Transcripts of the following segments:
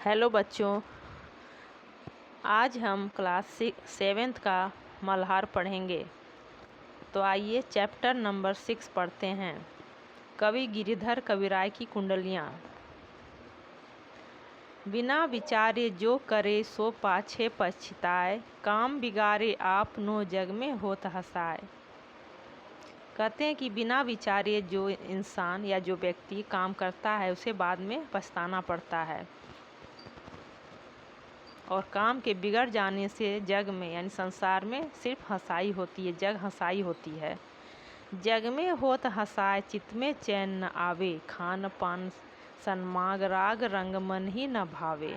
Hello बच्चों, आज हम क्लास 7th का मल्हार पढ़ेंगे। तो आइए चैप्टर नंबर 6 पढ़ते हैं। कवि गिरिधर कविराय की कुंडलियाँ। बिना विचारे जो करे सो पाछे पछताए, काम बिगाड़े आपनो जग में होत हसाए। कहते हैं कि बिना विचारे जो इंसान या जो व्यक्ति काम करता है उसे बाद में पछताना पड़ता है, और काम के बिगड़ जाने से जग में यानी संसार में सिर्फ हंसाई होती है, जग हंसाई होती है। जग में होत हंसाए चित्त में चैन न आवे, खान पान सन्माग राग रंग मन ही न भावे।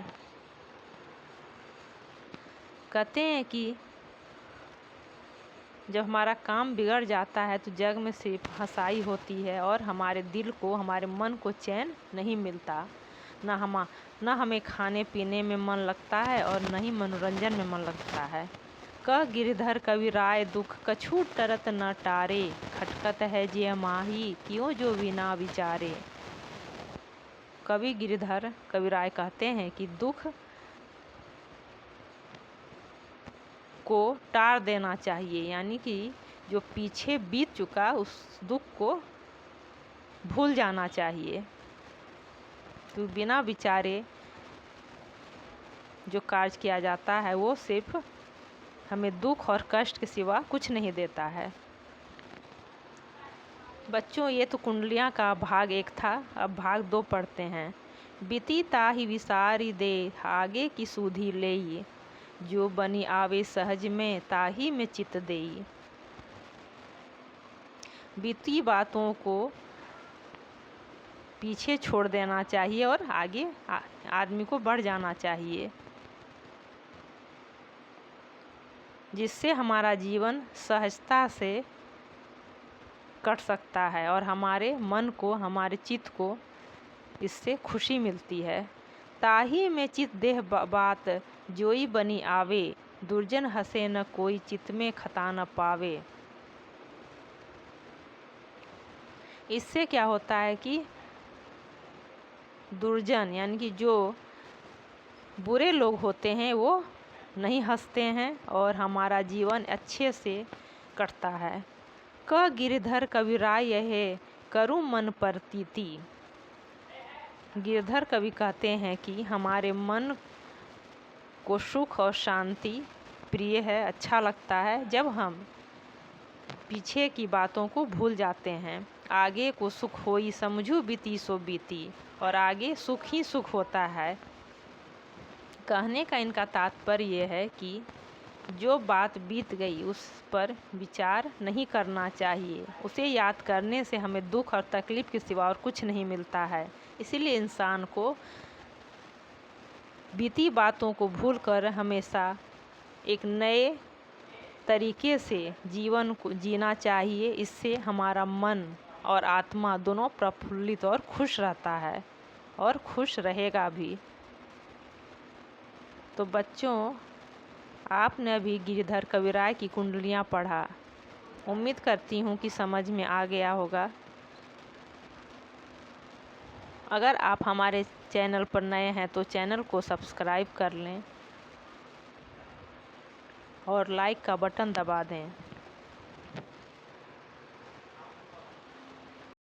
कहते हैं कि जब हमारा काम बिगड़ जाता है तो जग में सिर्फ हंसाई होती है और हमारे दिल को, हमारे मन को चैन नहीं मिलता। न हमें खाने पीने में मन लगता है और न ही मनोरंजन में मन लगता है। कह गिरिधर कविराय दुख कछु टरत न टारे, खटकत है जे माही क्यों जो बिना विचारे। कवि गिरिधर कविराय कहते हैं कि दुख को टार देना चाहिए, यानी कि जो पीछे बीत चुका उस दुख को भूल जाना चाहिए। तो बिना विचारे जो कार्य किया जाता है वो सिर्फ हमें दुख और कष्ट के सिवा कुछ नहीं देता है। बच्चों, ये तो कुंडलियाँ का भाग 1 था। अब भाग 2 पढ़ते हैं। बीती ताहि विसारी दे आगे की सूधी लेई, जो बनी आवे सहज में ताही में चित देई। बीती बातों को पीछे छोड़ देना चाहिए और आगे आदमी को बढ़ जाना चाहिए, जिससे हमारा जीवन सहजता से कट सकता है और हमारे मन को, हमारे चित्त को इससे खुशी मिलती है। ताही में चित देह बात जोई बनी आवे, दुर्जन हंसे न कोई चित्त में खता न पावे। इससे क्या होता है कि दुर्जन यानी कि जो बुरे लोग होते हैं वो नहीं हंसते हैं और हमारा जीवन अच्छे से कटता है। क गिरधर कविराय यह करूँ मन प्रतीति। गिरधर कवि कहते हैं कि हमारे मन को सुख और शांति प्रिय है, अच्छा लगता है जब हम पीछे की बातों को भूल जाते हैं। आगे को सुख होई समझू बीती सो बीती, और आगे सुख ही सुख होता है। कहने का इनका तात्पर्य यह है कि जो बात बीत गई उस पर विचार नहीं करना चाहिए। उसे याद करने से हमें दुख और तकलीफ के सिवा और कुछ नहीं मिलता है। इसीलिए इंसान को बीती बातों को भूलकर हमेशा एक नए तरीके से जीवन को जीना चाहिए। इससे हमारा मन और आत्मा दोनों प्रफुल्लित और खुश रहता है और खुश रहेगा भी। तो बच्चों, आपने अभी गिरिधर कविराय की कुंडलियाँ पढ़ा। उम्मीद करती हूँ कि समझ में आ गया होगा। अगर आप हमारे चैनल पर नए हैं तो चैनल को सब्सक्राइब कर लें और लाइक का बटन दबा दें।